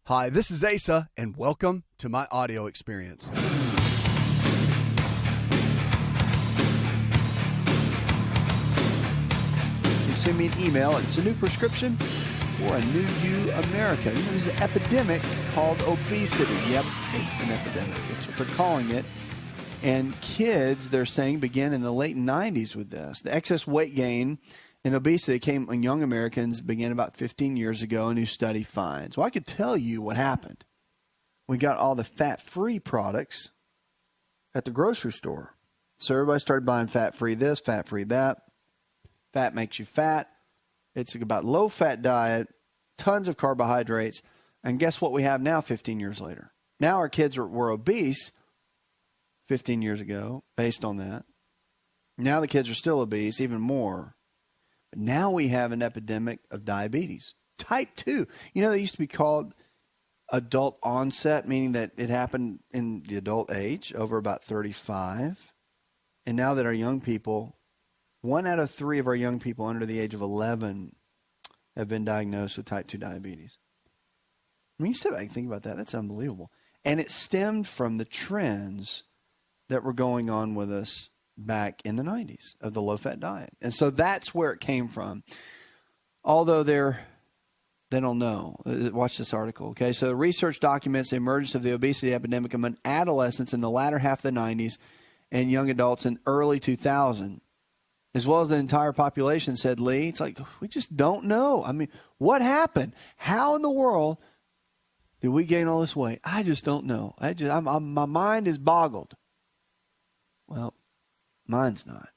Hi, this is Asa, and welcome to my audio experience. You send me an email. It's a new prescription for a new you America. There's an epidemic called obesity. Yep, it's an epidemic. That's what they're calling it. And kids, they're saying, began in the late 90s with this. The excess weight gain and obesity came in young Americans began about 15 years ago, a new study finds. Well, I could tell you what happened. We got all the fat-free products at the grocery store. So everybody started buying fat-free this, fat-free that. Fat makes you fat. It's about low-fat diet, tons of carbohydrates. And guess what we have now 15 years later? Now our kids were obese 15 years ago based on that. Now the kids are still obese, even more. But now we have an epidemic of diabetes. Type 2. You know, they used to be called adult onset, meaning that it happened in the adult age, over about 35. And now that our young people, 1 out of 3 of our young people under the age of 11 have been diagnosed with type 2 diabetes. I mean, you step back and think about that. That's unbelievable. And it stemmed from the trends that were going on with us back in the 90s of the low-fat diet. And so that's where it came from. Although they don't know. Watch this article, okay? So the research documents the emergence of the obesity epidemic among adolescents in the latter half of the 90s and young adults in early 2000, as well as the entire population, said Lee. It's like, we just don't know. I mean, what happened? How in the world did we gain all this weight? I just don't know. My mind is boggled. Well, mine's not.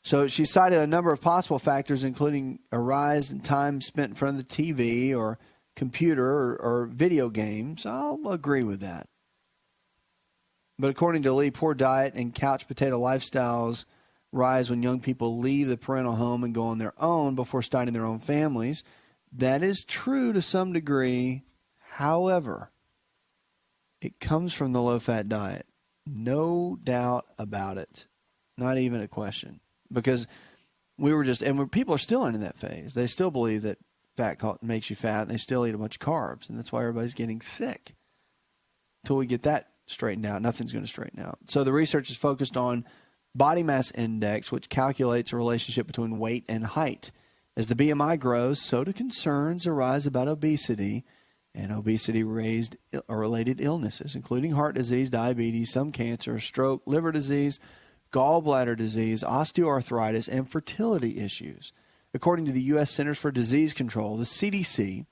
So she cited a number of possible factors, including a rise in time spent in front of the TV or computer or video games. I'll agree with that. But according to Lee, poor diet and couch potato lifestyles rise when young people leave the parental home and go on their own before starting their own families. That is true to some degree. However, it comes from the low-fat diet. No doubt about it. Not even a question. Because people are still in that phase. They still believe that fat makes you fat, and they still eat a bunch of carbs. And that's why everybody's getting sick. Until we get that straightened out, nothing's going to straighten out. So the research is focused on body mass index, which calculates a relationship between weight and height. As the BMI grows, so do concerns arise about obesity and obesity-related illnesses, including heart disease, diabetes, some cancer, stroke, liver disease, gallbladder disease, osteoarthritis, and fertility issues. According to the U.S. Centers for Disease Control, the CDC,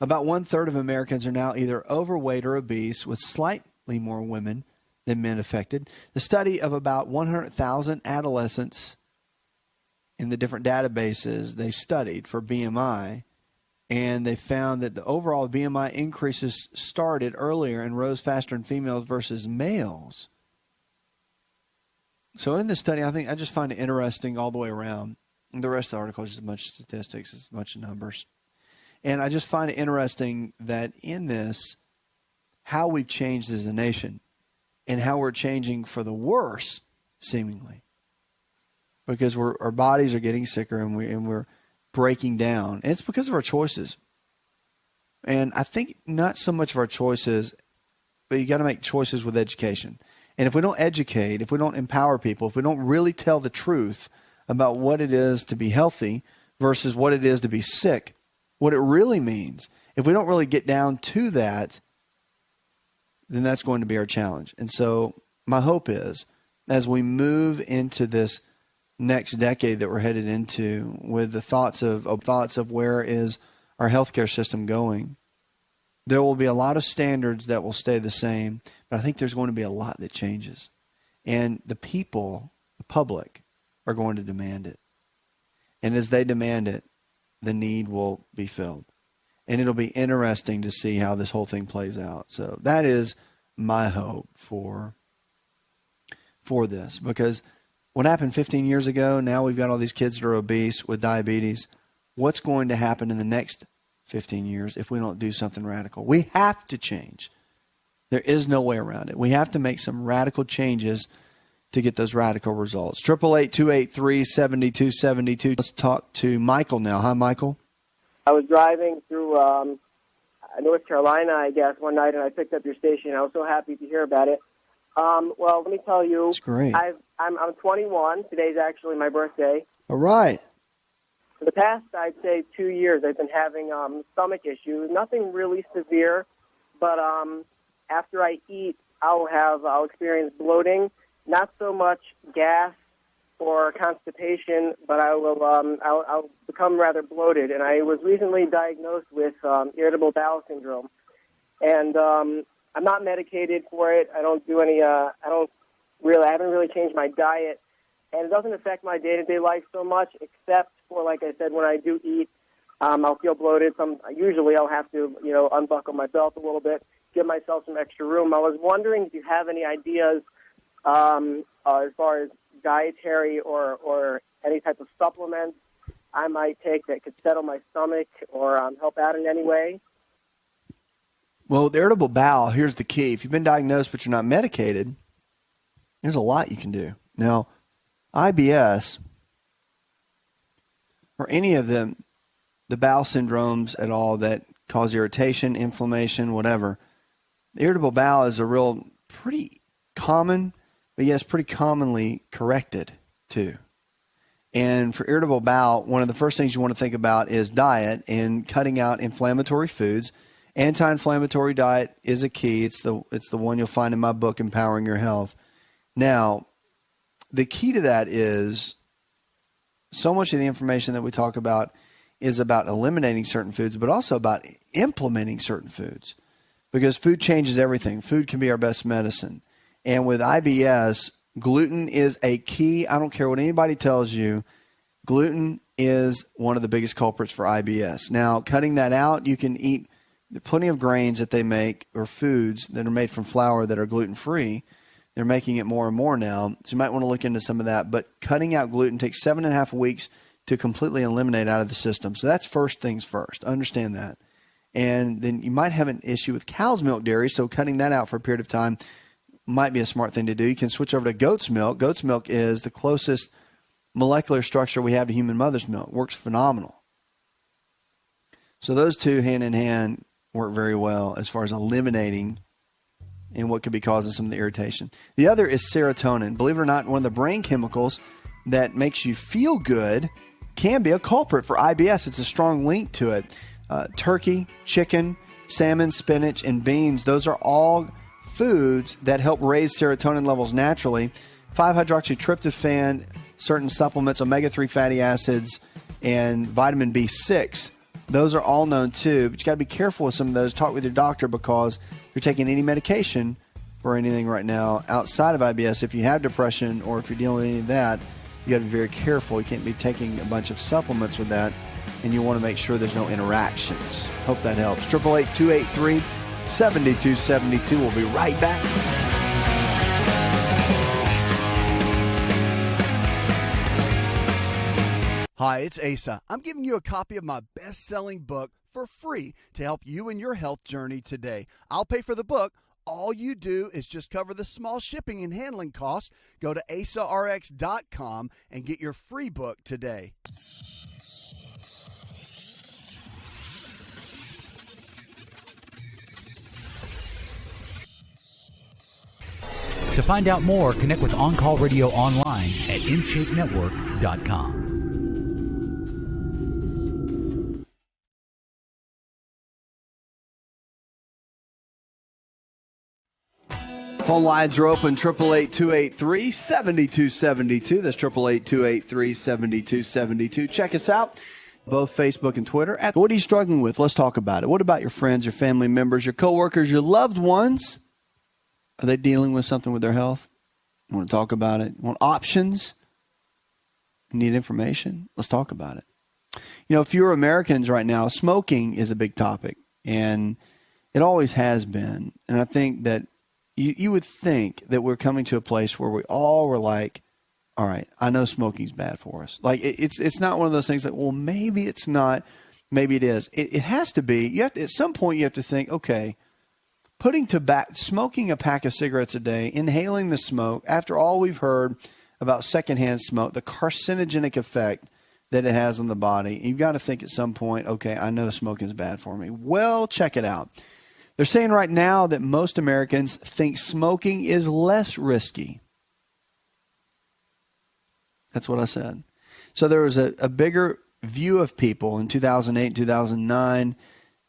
about 1/3 of Americans are now either overweight or obese, with slightly more women than men affected. The study of about 100,000 adolescents in the different databases they studied for BMI, and they found that the overall BMI increases started earlier and rose faster in females versus males. So in this study, I just find it interesting all the way around. And the rest of the article is just a bunch of statistics, it's a bunch of numbers. And I just find it interesting that in this, how we've changed as a nation and how we're changing for the worse, seemingly. Because our bodies are getting sicker and we're breaking down. And it's because of our choices. And I think not so much of our choices, but you got to make choices with education. And if we don't educate, if we don't empower people, if we don't really tell the truth about what it is to be healthy versus what it is to be sick, what it really means, if we don't really get down to that, then that's going to be our challenge. And so my hope is, as we move into this next decade that we're headed into, with the thoughts of where is our healthcare system going, there will be a lot of standards that will stay the same, but I think there's going to be a lot that changes. And the people, the public, are going to demand it. And as they demand it, the need will be filled. And it'll be interesting to see how this whole thing plays out. So that is my hope for this. Because what happened 15 years ago, now we've got all these kids that are obese with diabetes. What's going to happen in the next 15 years if we don't do something radical? We have to change. There is no way around it. We have to make some radical changes to get those radical results. 888-283-7272. Let's talk to Michael now. Hi, Michael. I was driving through North Carolina, I guess, one night, and I picked up your station. I was so happy to hear about it. Well, let me tell you, it's great. I'm 21. Today's actually my birthday. All right. For the past, I'd say 2 years, I've been having stomach issues. Nothing really severe, but after I eat, I'll experience bloating. Not so much gas or constipation, but I'll become rather bloated. And I was recently diagnosed with irritable bowel syndrome, and I'm not medicated for it. I don't do any. I haven't really changed my diet, and it doesn't affect my day-to-day life so much, except for, like I said, when I do eat, I'll feel bloated. Usually I'll have to, unbuckle my belt a little bit, give myself some extra room. I was wondering if you have any ideas as far as dietary or any type of supplements I might take that could settle my stomach or help out in any way. Well, the irritable bowel, here's the key. If you've been diagnosed but you're not medicated, there's a lot you can do. Now, IBS or any of the bowel syndromes at all that cause irritation, inflammation, whatever, the irritable bowel is a real pretty common, but yes, pretty commonly corrected too. And for irritable bowel, one of the first things you want to think about is diet and cutting out inflammatory foods. Anti-inflammatory diet is a key. It's the one you'll find in my book, Empowering Your Health. Now, the key to that is so much of the information that we talk about is about eliminating certain foods, but also about implementing certain foods, because food changes everything. Food can be our best medicine. And with IBS, gluten is a key. I don't care what anybody tells you. Gluten is one of the biggest culprits for IBS. Now, cutting that out, you can eat plenty of grains that they make or foods that are made from flour that are gluten-free. They're making it more and more now. So you might want to look into some of that. But cutting out gluten takes 7.5 weeks to completely eliminate out of the system. So that's first things first. Understand that. And then you might have an issue with cow's milk dairy. So cutting that out for a period of time might be a smart thing to do. You can switch over to goat's milk. Goat's milk is the closest molecular structure we have to human mother's milk. Works phenomenal. So those two hand in hand work very well as far as eliminating and what could be causing some of the irritation. The other is serotonin. Believe it or not, one of the brain chemicals that makes you feel good can be a culprit for IBS. It's a strong link to it. Turkey, chicken, salmon, spinach, and beans, those are all foods that help raise serotonin levels naturally. 5-hydroxytryptophan, certain supplements, omega-3 fatty acids, and vitamin B6. Those are all known too, but you got to be careful with some of those. Talk with your doctor, because if you're taking any medication for anything right now outside of IBS, if you have depression or if you're dealing with any of that, you got to be very careful. You can't be taking a bunch of supplements with that, and you want to make sure there's no interactions. Hope that helps. 888-283-7272. We'll be right back. Hi, it's Asa. I'm giving you a copy of my best-selling book for free to help you in your health journey today. I'll pay for the book. All you do is just cover the small shipping and handling costs. Go to asarx.com and get your free book today. To find out more, connect with On Call Radio online at InShapeNetwork.com. Phone lines are open, 888-283-7272. That's 888-283-7272. Check us out, both Facebook and Twitter. What are you struggling with? Let's talk about it. What about your friends, your family members, your coworkers, your loved ones? Are they dealing with something with their health? You want to talk about it? You want options? You need information? Let's talk about it. You know, fewer Americans right now, smoking is a big topic, and it always has been. And I think that you would think that we're coming to a place where we all were like, all right, I know smoking's bad for us. Like, it's not one of those things like, well, maybe it's not, maybe it is. It has to be. You have to, at some point, you have to think, okay, smoking a pack of cigarettes a day, inhaling the smoke, after all we've heard about secondhand smoke, the carcinogenic effect that it has on the body. You've got to think at some point, okay, I know smoking is bad for me. Well, check it out. They're saying right now that most Americans think smoking is less risky. That's what I said. So there was a bigger view of people in 2008 and 2009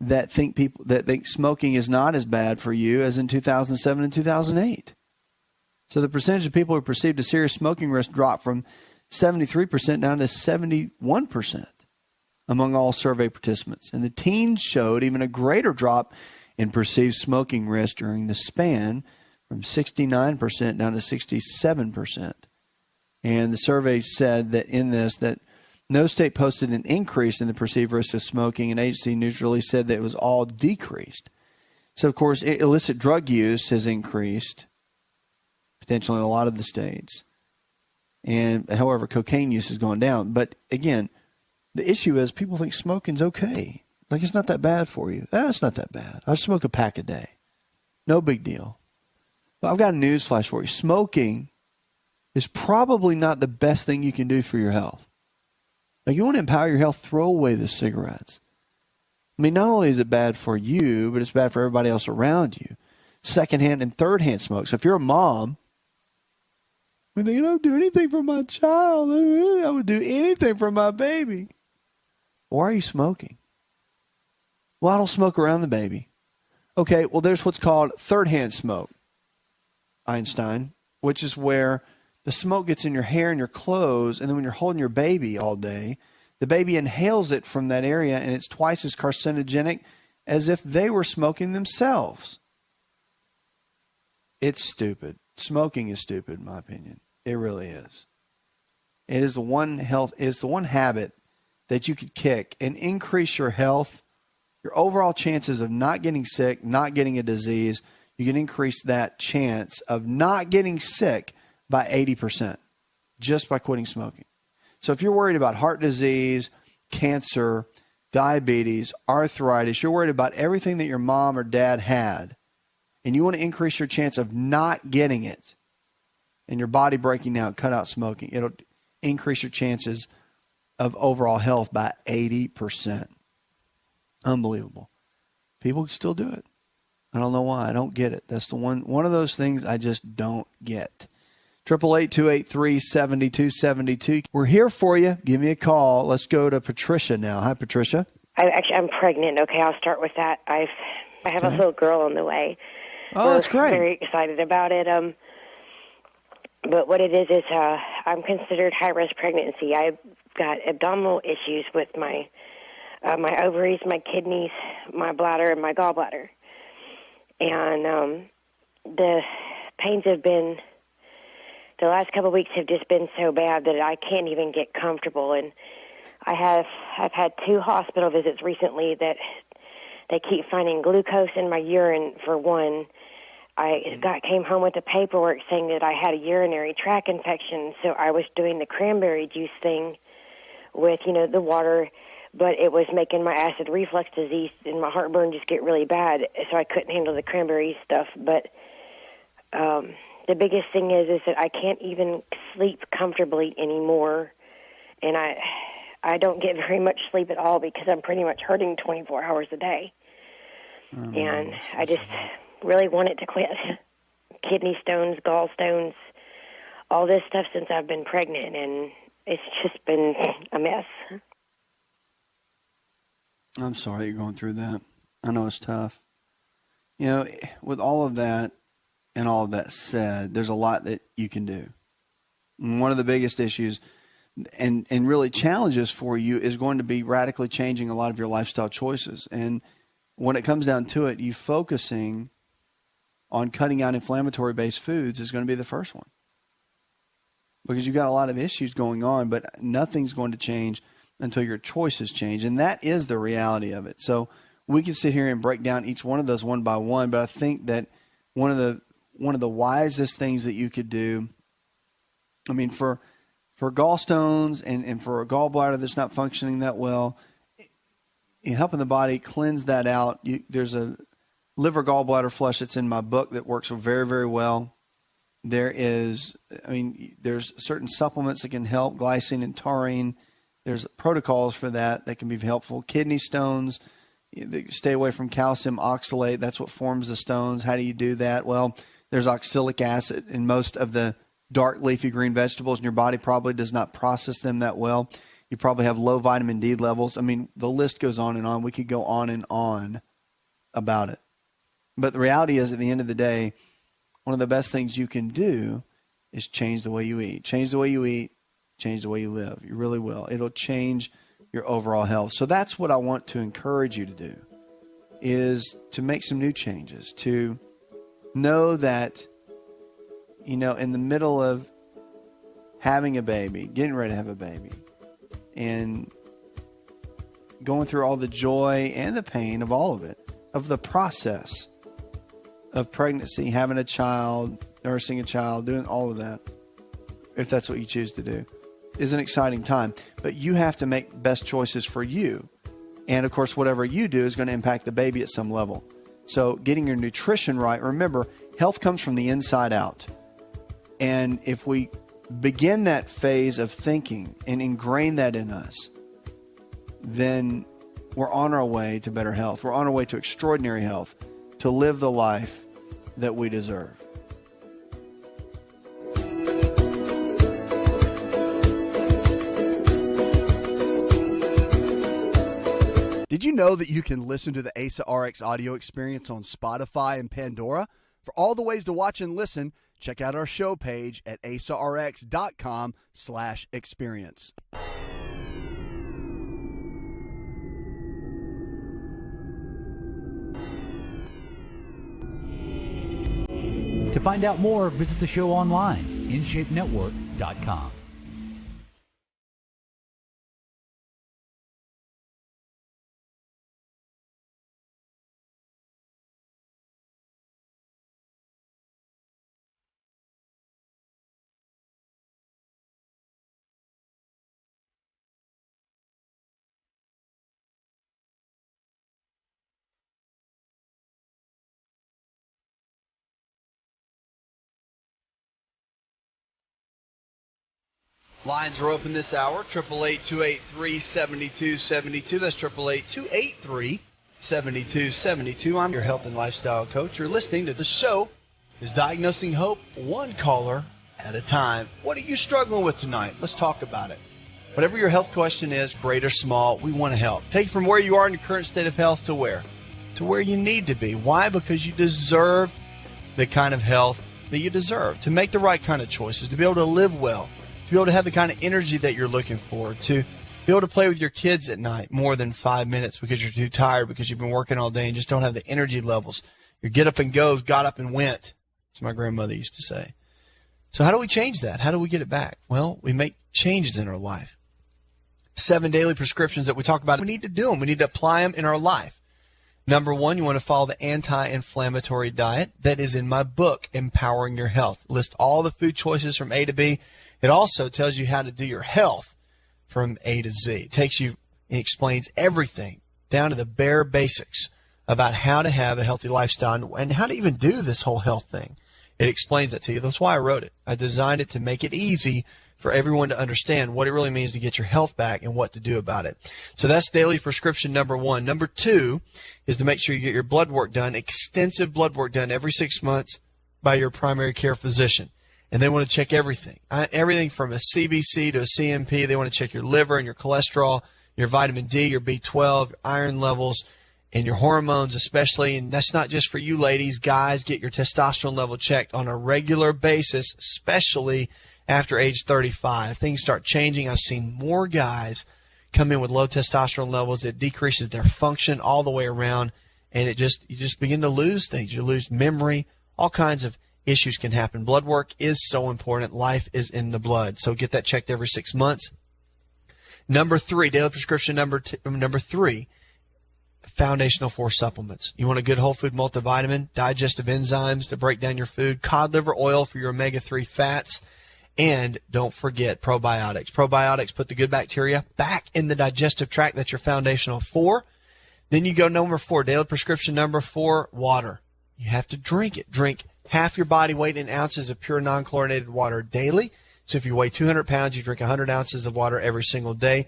that think smoking is not as bad for you as in 2007 and 2008. So the percentage of people who perceived a serious smoking risk dropped from 73% down to 71% among all survey participants. And the teens showed even a greater drop in perceived smoking risk during the span from 69% down to 67%. And the survey said that in this, that no state posted an increase in the perceived risk of smoking, and agency news release said that it was all decreased. So, of course, illicit drug use has increased, potentially in a lot of the states. And, however, cocaine use has gone down. But, again, the issue is people think smoking's okay. Like, it's not that bad for you. It's not that bad. I smoke a pack a day. No big deal. But I've got a news flash for you. Smoking is probably not the best thing you can do for your health. Like, you want to empower your health, throw away the cigarettes. I mean, not only is it bad for you, but it's bad for everybody else around you. Secondhand and thirdhand smoke. So if you're a mom, I mean, you don't do anything for my child. I would do anything for my baby. Why are you smoking? Well, I don't smoke around the baby. Okay, well, there's what's called third-hand smoke, Einstein, which is where the smoke gets in your hair and your clothes, and then when you're holding your baby all day, the baby inhales it from that area, and it's twice as carcinogenic as if they were smoking themselves. It's stupid. Smoking is stupid, in my opinion. It really is. It is the one habit that you could kick and increase your health, your overall chances of not getting sick, not getting a disease. You can increase that chance of not getting sick by 80% just by quitting smoking. So if you're worried about heart disease, cancer, diabetes, arthritis, you're worried about everything that your mom or dad had, and you want to increase your chance of not getting it and your body breaking down, cut out smoking, it'll increase your chances of overall health by 80%. Unbelievable. People still do it. I don't know why. I don't get it. That's the one of those things I just don't get. 888-283-7272. We're here for you. Give me a call. Let's go to Patricia now. Hi, Patricia. I'm pregnant. Okay, I'll start with that. I have a little girl on the way. Oh, that's great. We're very excited about it. But what it is I'm considered high-risk pregnancy. I've got abdominal issues with my ovaries, my kidneys, my bladder, and my gallbladder. And the pains have been, the last couple of weeks have just been so bad that I can't even get comfortable. And I've had 2 hospital visits recently that they keep finding glucose in my urine for one. I came home with the paperwork saying that I had a urinary tract infection, so I was doing the cranberry juice thing with, the water, but it was making my acid reflux disease and my heartburn just get really bad, so I couldn't handle the cranberry stuff. But the biggest thing is that I can't even sleep comfortably anymore, and I don't get very much sleep at all because I'm pretty much hurting 24 hours a day. And I just really want it to quit. Kidney stones, gallstones, all this stuff since I've been pregnant, and it's just been a mess. I'm sorry you're going through that. I know it's tough. With all of that and all of that said, there's a lot that you can do. And one of the biggest issues and really challenges for you is going to be radically changing a lot of your lifestyle choices. And when it comes down to it, you focusing on cutting out inflammatory-based foods is going to be the first one. Because you've got a lot of issues going on, but nothing's going to change until your choices change. And that is the reality of it. So we can sit here and break down each one of those one by one, but I think that one of the wisest things that you could do, I mean, for gallstones and for a gallbladder that's not functioning that well, helping the body cleanse that out. There's a liver gallbladder flush that's in my book that works very, very well. There's certain supplements that can help, glycine and taurine, There's protocols for that can be helpful. Kidney stones, stay away from calcium oxalate. That's what forms the stones. How do you do that? Well, there's oxalic acid in most of the dark leafy green vegetables, and your body probably does not process them that well. You probably have low vitamin D levels. I mean, the list goes on and on. We could go on and on about it. But the reality is, at the end of the day, one of the best things you can do is change the way you eat. Change the way you eat, change the way you live. You really will. It'll change your overall health. So that's what I want to encourage you to do, is to make some new changes, to know that, in the middle of having a baby, getting ready to have a baby, and going through all the joy and the pain of all of it, of the process of pregnancy, having a child, nursing a child, doing all of that, if that's what you choose to do, is an exciting time. But you have to make best choices for you. And of course, whatever you do is going to impact the baby at some level. So getting your nutrition right, remember, health comes from the inside out. And if we begin that phase of thinking and ingrain that in us, then we're on our way to better health. We're on our way to extraordinary health, to live the life that we deserve. Did you know that you can listen to the Asa Rx audio experience on Spotify and Pandora? For all the ways to watch and listen, check out our show page at asarx.com/experience. To find out more, visit the show online, InShapeNetwork.com. Lines are open this hour, 888-283-7272. That's 888-283-7272. I'm your health and lifestyle coach. You're listening to the show is Diagnosing Hope, one caller at a time. What are you struggling with tonight? Let's talk about it. Whatever your health question is, great or small, we want to help. Take you from where you are in your current state of health to where? To where you need to be. Why? Because you deserve the kind of health that you deserve, to make the right kind of choices, to be able to live well, to be able to have the kind of energy that you're looking for, to be able to play with your kids at night more than 5 minutes because you're too tired, because you've been working all day and just don't have the energy levels. Your get up and goes, got up and went, as my grandmother used to say. So how do we change that? How do we get it back? Well, we make changes in our life. 7 daily prescriptions that we talk about, we need to do them. We need to apply them in our life. Number 1, you want to follow the anti-inflammatory diet that is in my book, Empowering Your Health. List all the food choices from A to B. It also tells you how to do your health from A to Z. It explains everything down to the bare basics about how to have a healthy lifestyle and how to even do this whole health thing. It explains that to you. That's why I wrote it. I designed it to make it easy for everyone to understand what it really means to get your health back and what to do about it. So that's daily prescription number 1. Number 2 is to make sure you get your blood work done, extensive blood work done every 6 months by your primary care physician. And they want to check everything, everything from a CBC to a CMP. They want to check your liver and your cholesterol, your vitamin D, your B12, your iron levels, and your hormones especially. And that's not just for you ladies. Guys, get your testosterone level checked on a regular basis, especially after age 35. Things start changing. I've seen more guys come in with low testosterone levels. It decreases their function all the way around, and you just begin to lose things. You lose memory. All kinds of issues can happen. Blood work is so important. Life is in the blood. So get that checked every 6 months. Number 3, daily prescription number 3, foundational 4 supplements. You want a good whole food multivitamin, digestive enzymes to break down your food, cod liver oil for your omega-3 fats, and don't forget probiotics. Probiotics put the good bacteria back in the digestive tract. That's your foundational 4. Then you go number 4, daily prescription number 4, water. You have to drink it. Drink half your body weight in ounces of pure non-chlorinated water daily. So if you weigh 200 pounds, you drink 100 ounces of water every single day.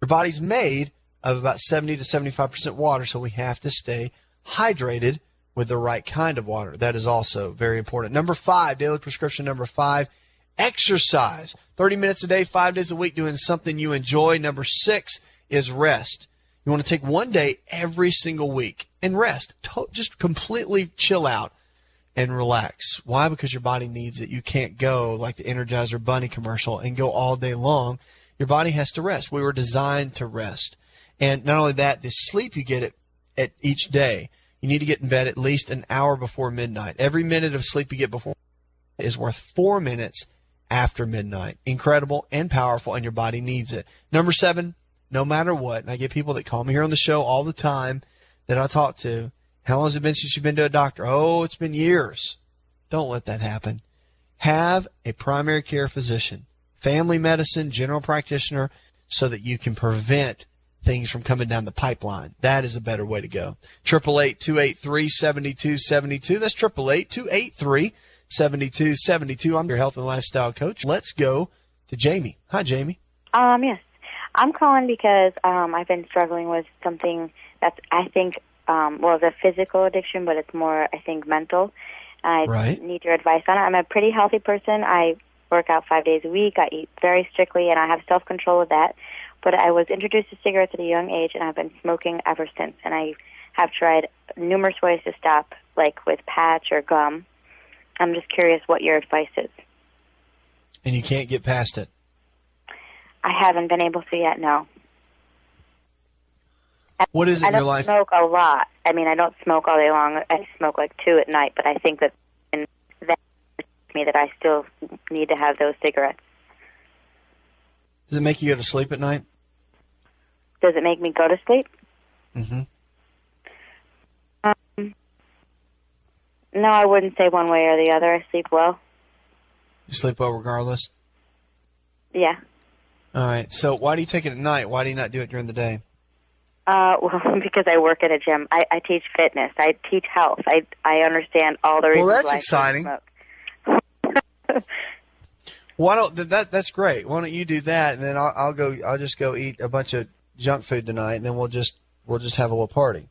Your body's made of about 70 to 75% water, so we have to stay hydrated with the right kind of water. That is also very important. Number 5, daily prescription number 5, exercise. 30 minutes a day, 5 days a week, doing something you enjoy. Number 6 is rest. You want to take one day every single week and rest. Just completely chill out and relax. Why? Because your body needs it. You can't go like the Energizer Bunny commercial and go all day long. Your body has to rest. We were designed to rest. And not only that, the sleep you get at each day, you need to get in bed at least an hour before midnight. Every minute of sleep you get before is worth 4 minutes after midnight. Incredible and powerful, and your body needs it. Number 7, no matter what, and I get people that call me here on the show all the time that I talk to, how long has it been since you've been to a doctor? Oh, it's been years. Don't let that happen. Have a primary care physician, family medicine, general practitioner, so that you can prevent things from coming down the pipeline. That is a better way to go. 888-283-7272. That's 888-283-7272. I'm your health and lifestyle coach. Let's go to Jamie. Hi, Jamie. Yes. I'm calling because I've been struggling with something that's, I think, it's a physical addiction, but it's more, I think, mental. I need your advice on it. I'm a pretty healthy person. I work out 5 days a week. I eat very strictly, and I have self-control with that. But I was introduced to cigarettes at a young age, and I've been smoking ever since. And I have tried numerous ways to stop, like with patch or gum. I'm just curious what your advice is. And you can't get past it? I haven't been able to yet, no. What is it in your life? I don't smoke a lot. I mean, I don't smoke all day long. I smoke like 2 at night, but I think that me that I still need to have those cigarettes. Does it make you go to sleep at night? Does it make me go to sleep? Mm-hmm. No, I wouldn't say one way or the other. I sleep well. You sleep well regardless? Yeah. All right. So why do you take it at night? Why do you not do it during the day? Well, because I work at a gym. I teach fitness. I teach health. I understand all the reasons. Well, that's why exciting. I smoke. Why don't that's great. Why don't you do that, and then I'll just go eat a bunch of junk food tonight, and then we'll just have a little party.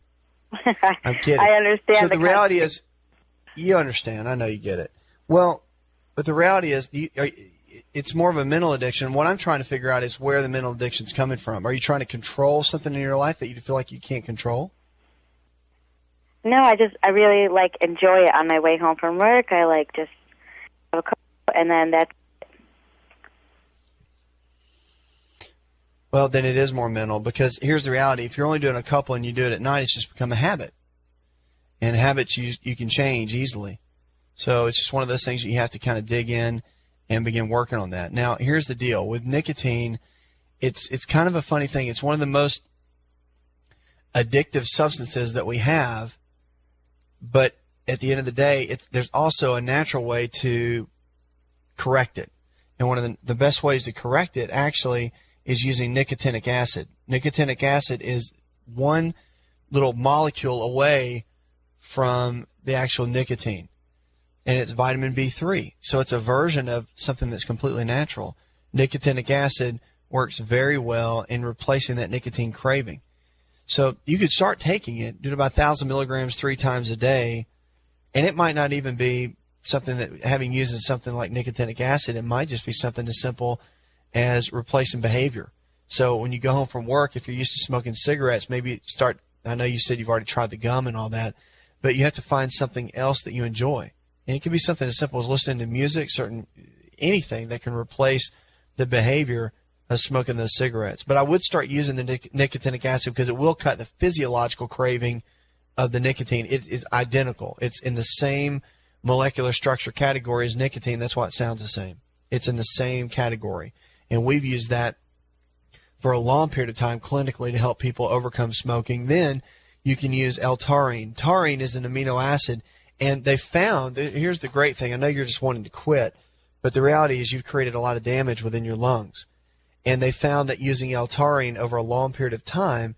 I'm kidding. I understand. So the reality is, you understand. I know you get it. Well, but the reality is, it's more of a mental addiction. What I'm trying to figure out is where the mental addiction's coming from. Are you trying to control something in your life that you feel like you can't control? No, I really enjoy it on my way home from work. I just have a couple, and then that's. Well, then it is more mental, because here's the reality. If you're only doing a couple and you do it at night, it's just become a habit. And habits you can change easily. So it's just one of those things that you have to kind of dig in and begin working on that. Now, here's the deal. With nicotine, it's kind of a funny thing. It's one of the most addictive substances that we have, but at the end of the day, there's also a natural way to correct it. And one of the best ways to correct it, actually, is using nicotinic acid. Nicotinic acid is one little molecule away from the actual nicotine, and it's vitamin B3. So it's a version of something that's completely natural. Nicotinic acid works very well in replacing that nicotine craving. So you could start taking it, do about 1,000 milligrams 3 times a day, and it might not even be something that, having used something like nicotinic acid, it might just be something as simple as replacing behavior. So when you go home from work, if you're used to smoking cigarettes, maybe start, I know you said you've already tried the gum and all that, but you have to find something else that you enjoy. And it can be something as simple as listening to music, anything that can replace the behavior of smoking those cigarettes. But I would start using the nicotinic acid, because it will cut the physiological craving of the nicotine. It is identical. It's in the same molecular structure category as nicotine. That's why it sounds the same. It's in the same category. And we've used that for a long period of time clinically to help people overcome smoking. Then you can use L-taurine. Taurine is an amino acid, and they found, here's the great thing, I know you're just wanting to quit, but the reality is you've created a lot of damage within your lungs. And they found that using L-taurine over a long period of time,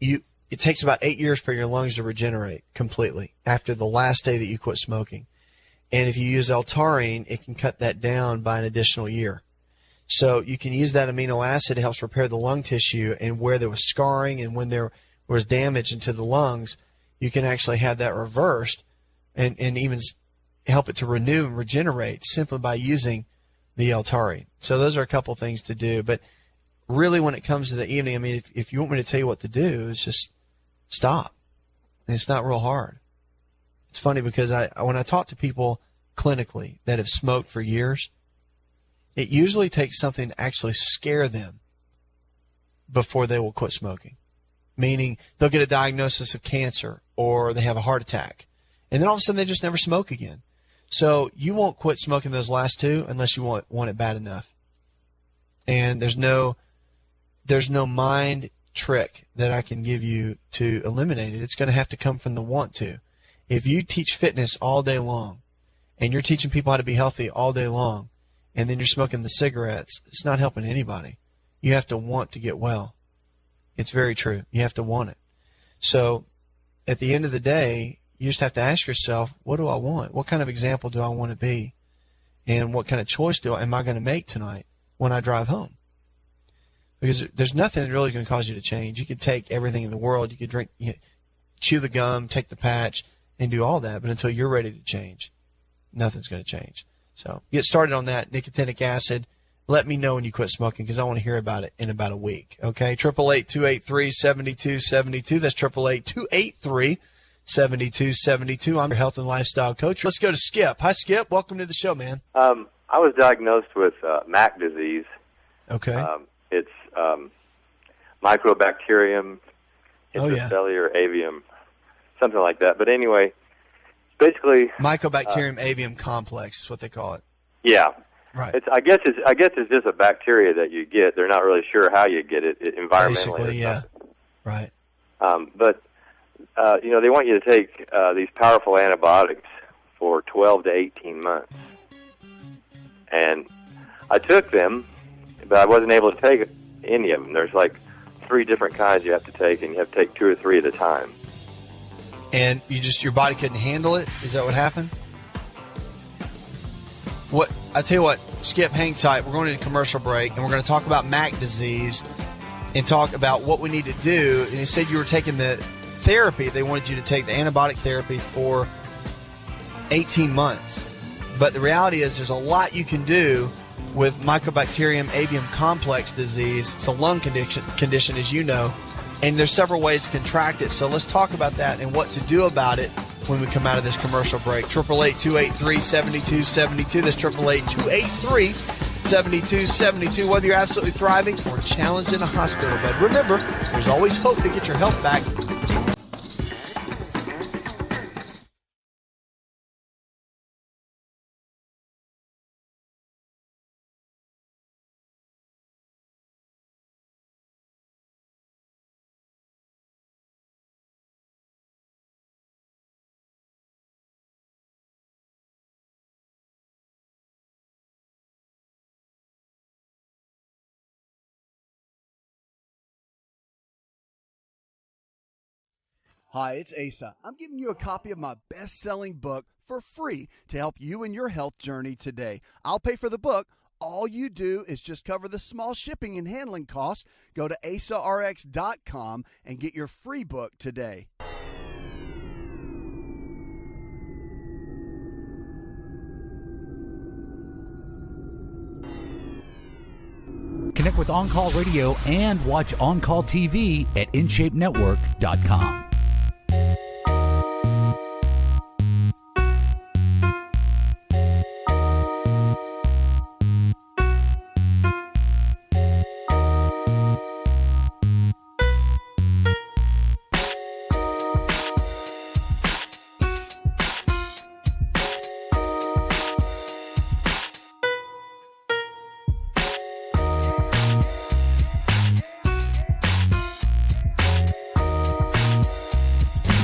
it takes about 8 years for your lungs to regenerate completely after the last day that you quit smoking. And if you use L-taurine, it can cut that down by an additional year. So you can use that amino acid. It helps repair the lung tissue, and where there was scarring and when there was damage into the lungs, you can actually have that reversed and even help it to renew and regenerate simply by using the L-taurine. So those are a couple things to do. But really, when it comes to the evening, I mean, if you want me to tell you what to do, it's just stop. And it's not real hard. It's funny because when I talk to people clinically that have smoked for years, it usually takes something to actually scare them before they will quit smoking. Meaning they'll get a diagnosis of cancer or they have a heart attack. And then all of a sudden they just never smoke again. So you won't quit smoking those last two unless you want it bad enough. And there's no mind trick that I can give you to eliminate it. It's going to have to come from the want to. If you teach fitness all day long and you're teaching people how to be healthy all day long and then you're smoking the cigarettes, it's not helping anybody. You have to want to get well. It's very true. You have to want it. So at the end of the day, you just have to ask yourself, what do I want? What kind of example do I want to be? And what kind of choice am I going to make tonight when I drive home? Because there's nothing really going to cause you to change. You could take everything in the world. You could chew the gum, take the patch, and do all that. But until you're ready to change, nothing's going to change. So get started on that nicotinic acid. Let me know when you quit smoking because I want to hear about it in about a week. Okay, 888-283-7272. That's 888-283-7272. I'm your health and lifestyle coach. Let's go to Skip. Hi, Skip. Welcome to the show, man. I was diagnosed with MAC disease. Okay. It's Mycobacterium intracellular yeah. avium, something like that. But anyway, basically Mycobacterium avium complex is what they call it. Yeah. Right. I guess it's just a bacteria that you get. They're not really sure how you get it environmentally. Basically, yeah. Right. But they want you to take these powerful antibiotics for 12 to 18 months. And I took them, but I wasn't able to take any of them. There's like 3 different kinds you have to take, and you have to take 2 or 3 at a time. And your body couldn't handle it? Is that what happened? I tell you what, Skip, hang tight. We're going to a commercial break, and we're going to talk about MAC disease and talk about what we need to do. And you said you were taking the therapy. They wanted you to take the antibiotic therapy for 18 months. But the reality is there's a lot you can do with Mycobacterium avium complex disease. It's a lung condition, as you know, and there's several ways to contract it. So let's talk about that and what to do about it when we come out of this commercial break. 888-283-7272. That's 888-283-7272. Whether you're absolutely thriving or challenged in a hospital bed, remember, there's always hope to get your health back. Hi, it's Asa. I'm giving you a copy of my best-selling book for free to help you in your health journey today. I'll pay for the book. All you do is just cover the small shipping and handling costs. Go to asarx.com and get your free book today. Connect with On Call Radio and watch On Call TV at InShapeNetwork.com.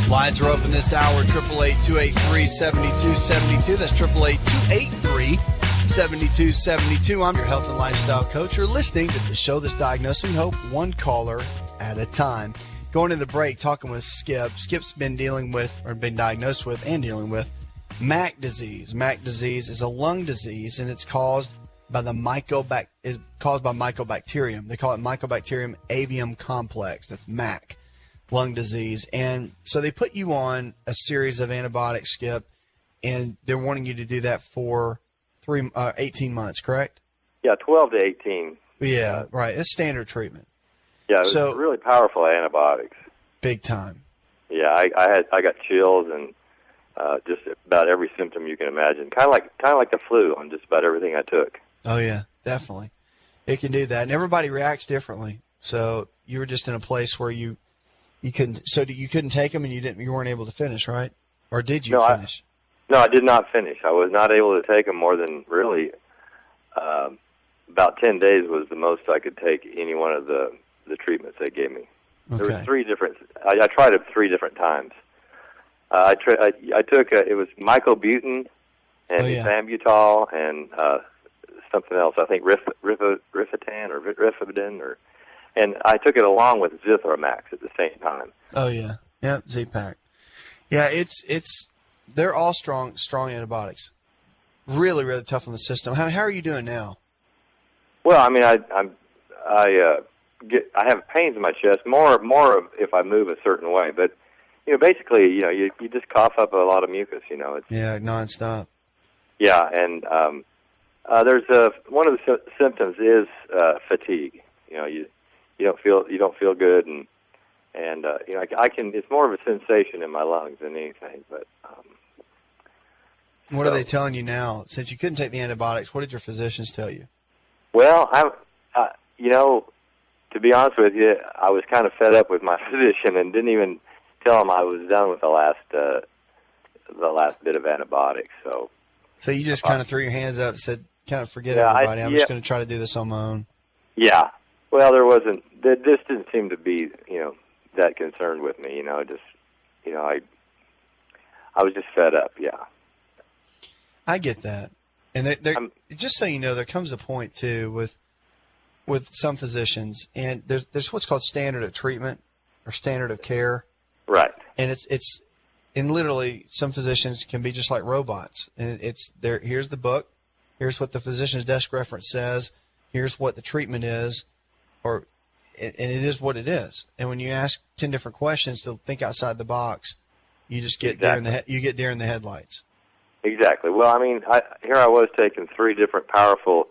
Lines are open this hour, 888-283-7272. That's 888-283-7272. I'm your health and lifestyle coach. You're listening to the show that's diagnosing hope, one caller at a time. Going to the break, talking with Skip. Skip's been diagnosed with and dealing with MAC disease. MAC disease is a lung disease, and it's caused by the is caused by mycobacterium. They call it Mycobacterium avium complex. That's MAC, lung disease. And so they put you on a series of antibiotics, Skip, and they're wanting you to do that for 18 months, correct? Yeah, 12 to 18. Yeah, right. It's standard treatment. Yeah, it's really powerful antibiotics. Big time. Yeah, I got chills and just about every symptom you can imagine. Kind of like the flu on just about everything I took. Oh yeah, definitely. It can do that, and everybody reacts differently. So you were just in a place where you couldn't. So you couldn't take them, and you weren't able to finish, right? Or did you finish? No, I did not finish. I was not able to take them more than really about 10 days was the most I could take any one of the treatments they gave me. Okay. There was 3 different. I tried it 3 different times. I took it was mycobutin and ethambutol and something else. I think Rifatin or Rifabidin and I took it along with Zithromax at the same time. Oh yeah, Z-Pack. Yeah, they're all strong antibiotics. Really, really tough on the system. How are you doing now? Well, I mean, I have pains in my chest more of if I move a certain way, but basically, you just cough up a lot of mucus. It's nonstop. Yeah, and there's one of the symptoms is fatigue. You don't feel good, and I can. It's more of a sensation in my lungs than anything. But what are they telling you now? Since you couldn't take the antibiotics, what did your physicians tell you? Well, to be honest with you, I was kind of fed up with my physician and didn't even tell him I was done with the last bit of antibiotics. So you just kind of threw your hands up and said, kind of forget everybody. I'm just going to try to do this on my own. Yeah. Well, this didn't seem to be, that concerned with me. I was just fed up. Yeah. I get that. And just so you know, there comes a point too with some physicians, and there's what's called standard of treatment or standard of care. Right. And and literally some physicians can be just like robots. And here's the book, here's what the physician's desk reference says, here's what the treatment is, and it is what it is. And when you ask 10 different questions to think outside the box, you just get deer in the headlights. Exactly. Well, I mean, here I was taking 3 different powerful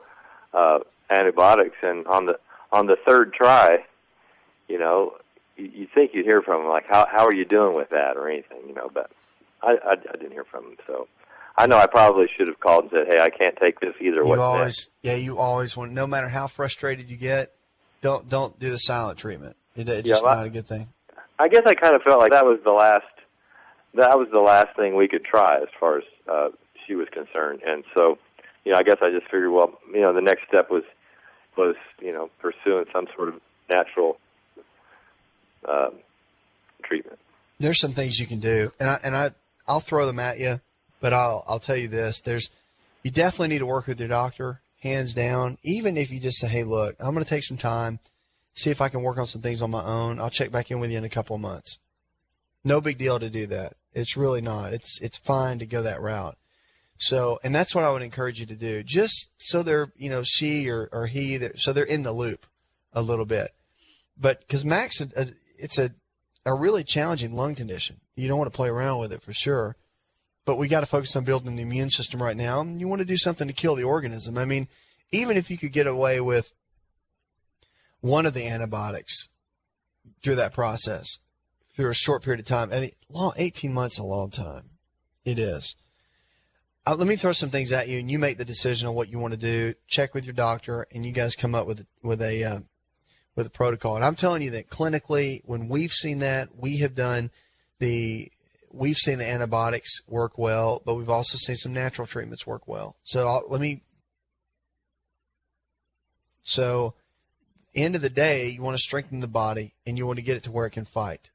antibiotics, and on the third try, you think you'd hear from him, like, how are you doing with that or anything, but I didn't hear from him. So I know I probably should have called and said, hey, I can't take this either. You always want, no matter how frustrated you get, don't do the silent treatment. It's just not a good thing. I guess I kind of felt like that was the last thing we could try as far as she was concerned. And so, I guess I just figured, well, the next step was pursuing some sort of natural treatment. There's some things you can do, and I'll throw them at you, but I'll tell you this: you definitely need to work with your doctor, hands down. Even if you just say, hey, look, I'm going to take some time, see if I can work on some things on my own. I'll check back in with you in a couple of months. No big deal to do that. It's really not. It's fine to go that route. So, and that's what I would encourage you to do, just so they're, she or he, so they're in the loop a little bit. But because Max, it's a really challenging lung condition. You don't want to play around with it for sure. But we got to focus on building the immune system right now. And you want to do something to kill the organism. I mean, even if you could get away with one of the antibiotics through that process, through a short period of time, 18 months is a long time. It is. Let me throw some things at you, and you make the decision on what you want to do. Check with your doctor, and you guys come up with a protocol. And I'm telling you that clinically, when we've seen that, we've seen the antibiotics work well, but we've also seen some natural treatments work well. So end of the day, you want to strengthen the body, and you want to get it to where it can fight.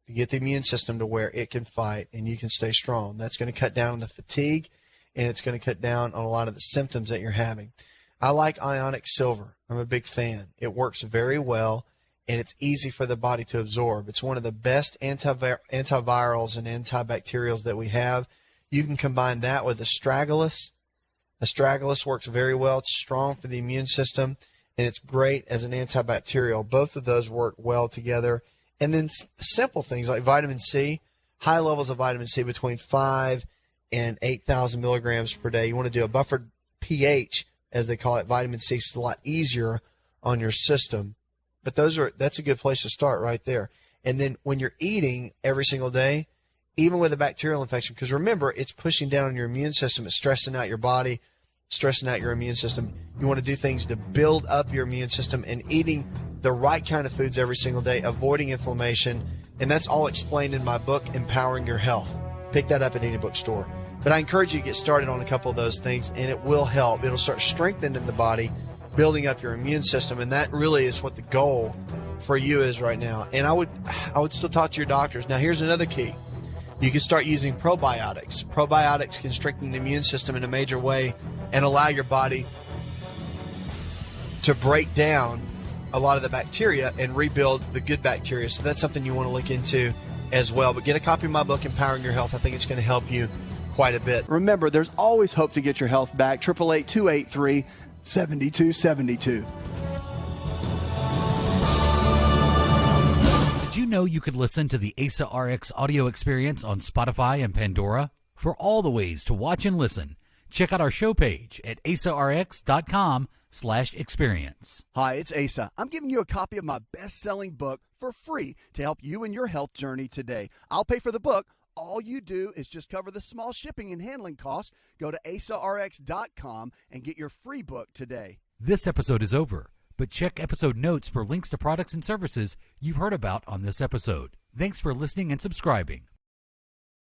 You get the immune system to where it can fight, and you can stay strong. That's going to cut down on the fatigue, and it's going to cut down on a lot of the symptoms that you're having. I like ionic silver. I'm a big fan. It works very well, and it's easy for the body to absorb. It's one of the best antivirals and antibacterials that we have. You can combine that with astragalus. Astragalus works very well. It's strong for the immune system, and it's great as an antibacterial. Both of those work well together. And then simple things like vitamin C, high levels of vitamin C between 5 and 8,000 milligrams per day. You want to do a buffered pH, as they call it. Vitamin C is a lot easier on your system. But that's a good place to start right there. And then when you're eating every single day, even with a bacterial infection, because remember, it's pushing down on your immune system. It's stressing out your body, stressing out your immune system. You want to do things to build up your immune system and eating the right kind of foods every single day, avoiding inflammation. And that's all explained in my book, Empowering Your Health. Pick that up at any bookstore. But I encourage you to get started on a couple of those things, and it will help. It'll start strengthening the body, building up your immune system, and that really is what the goal for you is right now. And I would still talk to your doctors. Now, here's another key. You can start using probiotics. Probiotics can strengthen the immune system in a major way and allow your body to break down a lot of the bacteria and rebuild the good bacteria. So that's something you want to look into as well. But get a copy of my book, Empowering Your Health. I think it's going to help you quite a bit. Remember, there's always hope to get your health back. 888-283-7272. Did you know you could listen to the Asa Rx audio experience on Spotify and Pandora? For all the ways to watch and listen, check out our show page at asarx.com/experience. Hi, it's Asa. I'm giving you a copy of my best-selling book for free to help you in your health journey today. I'll pay for the book. All you do is just cover the small shipping and handling costs. Go to asarx.com and get your free book today. This episode is over, but check episode notes for links to products and services you've heard about on this episode. Thanks for listening and subscribing.